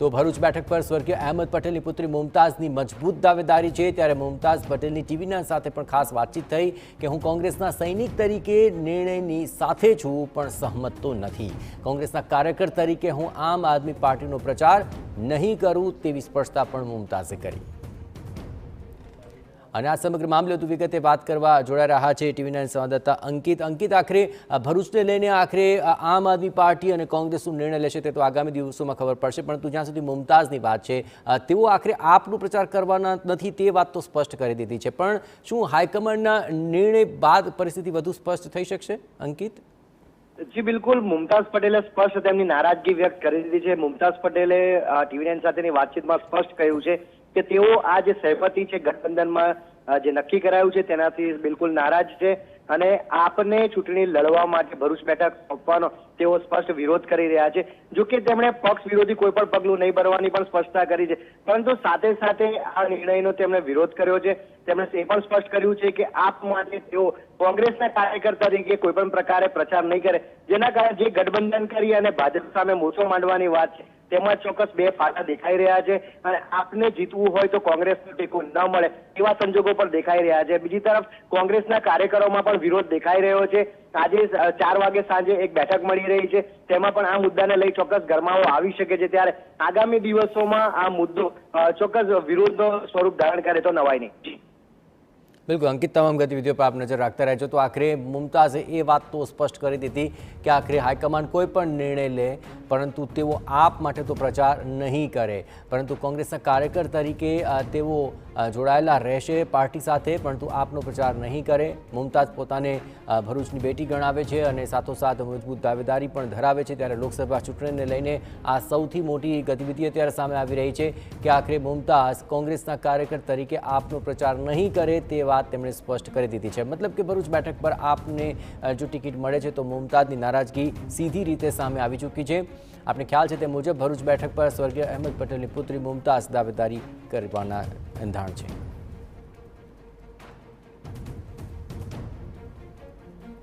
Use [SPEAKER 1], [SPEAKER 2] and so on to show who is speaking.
[SPEAKER 1] તો ભરૂચ બેઠક પર સ્વર્ગીય અહેમદ પટેલની પુત્રી મુમતાઝની મજબૂત દાવેદારી છે। ત્યારે મુમતાઝ પટેલની ટીવીના સાથે પણ ખાસ વાતચીત થઈ કે હું કોંગ્રેસના સૈનિક તરીકે નિર્ણયની સાથે છું, પણ સહમત તો નથી। કોંગ્રેસના કાર્યકર તરીકે હું આમ આદમી પાર્ટીનો પ્રચાર નહીં કરું તેવી સ્પષ્ટતા પણ મુમતાઝે કરી। અને આ સમગ્ર મામલે વધુ વિગતે વાત કરવા જોડાઈ રહ્યા છે ટીવી9 સંવાદદાતા અંકિત। આખરે ભરૂચને લઈને આખરે આમ આદમી પાર્ટી અને કોંગ્રેસ શું નિર્ણય લેશે તે તો આગામી દિવસોમાં ખબર પડશે, પરંતુ જ્યાં સુધી મુમતાઝની વાત છે તેઓ આખરે આપનો પ્રચાર કરવાના નથી તે વાત તો સ્પષ્ટ કરી દીધી છે, પણ શું હાઈકમાન્ડના નિર્ણય બાદ પરિસ્થિતિ વધુ સ્પષ્ટ થઈ શકશે અંકિત?
[SPEAKER 2] જી બિલકુલ, મુમતાઝ પટેલે સ્પષ્ટ તેમની નારાજગી વ્યક્ત કરી દીધી છે। મુમતાઝ પટેલે ટીવી9 સાથેની વાતચીતમાં સ્પષ્ટ કહ્યું છે કે તેઓ આ જે સહમતિ છે ગઠબંધનમાં જે નક્કી કરાયું છે તેનાથી બિલકુલ નારાજ છે અને આપને ચૂંટણી લડવા માટે ભરૂચ બેઠક સોંપવાનો તેઓ સ્પષ્ટ વિરોધ કરી રહ્યા છે। જો કે તેમણે પક્ષ વિરોધી કોઈ પણ પગલું નહીં ભરવાની પણ સ્પષ્ટતા કરી છે, પરંતુ સાથે સાથે આ નિર્ણયનો તેમણે વિરોધ કર્યો છે। તેમણે એ પણ સ્પષ્ટ કર્યું છે કે આપ માટે તેઓ કોંગ્રેસના કાર્યકર તરીકે કોઈ પણ પ્રકારે પ્રચાર નહીં કરે, જેના કારણે જે ગઠબંધન કરી અને ભાજપ સામે મોરચો માંડવાની વાત છે તેમાં ચોક્કસ બે ફાટા દેખાઈ રહ્યા છે અને આપને જીતવું હોય તો કોંગ્રેસનો ટેકો ન મળે એવા સંજોગો પણ દેખાઈ રહ્યા છે। બીજી તરફ કોંગ્રેસના કાર્યકરોમાં પણ વિરોધ દેખાઈ રહ્યો છે। આજે 4 વાગે સાંજે એક બેઠક મળી રહી છે, તેમાં પણ આ મુદ્દાને લઈ ચોક્કસ ગરમાવો આવી શકે છે। ત્યારે આગામી દિવસોમાં આ મુદ્દો ચોક્કસ વિરોધનો સ્વરૂપ ધારણ કરે તો નવાઈ નહીં।
[SPEAKER 1] બિલકુલ અંકિત, તમામ ગતિવિધિઓ પર આપ નજર રાખતા રહેજો। તો આખરે મુમતાઝે એ વાત તો સ્પષ્ટ કરી દીધી કે આખરે હાઈકમાન્ડ કોઈ પણ નિર્ણય લે, પરંતુ તેઓ આપ માટે તો પ્રચાર નહીં કરે, પરંતુ કોંગ્રેસના કાર્યકર તરીકે તેઓ જોડાયેલા રહેશે પાર્ટી સાથે, પરંતુ આપનો પ્રચાર નહીં કરે। મુમતાઝ પોતાને ભરૂચની બેટી ગણાવે છે અને સાથોસાથ મજબૂત દાવેદારી પણ ધરાવે છે। ત્યારે લોકસભા ચૂંટણીને લઈને આ સૌથી મોટી ગતિવિધિ અત્યારે સામે આવી રહી છે કે આખરે મુમતાઝ કોંગ્રેસના કાર્યકર તરીકે આપનો પ્રચાર નહીં કરે તે વાત તેમણે સ્પષ્ટ કરી દીધી છે। મતલબ કે ભરૂચ બેઠક પર આપને જો ટિકિટ મળે છે તો મુમતાઝની નારાજગી સીધી રીતે સામે આવી ચૂકી છે। આપને ખ્યાલ છે તે મુજબ ભરૂચ બેઠક પર સ્વર્ગીય અહેમદ પટેલની પુત્રી મુમતાઝ દાવેદારી કરવાના એંધાણ છે।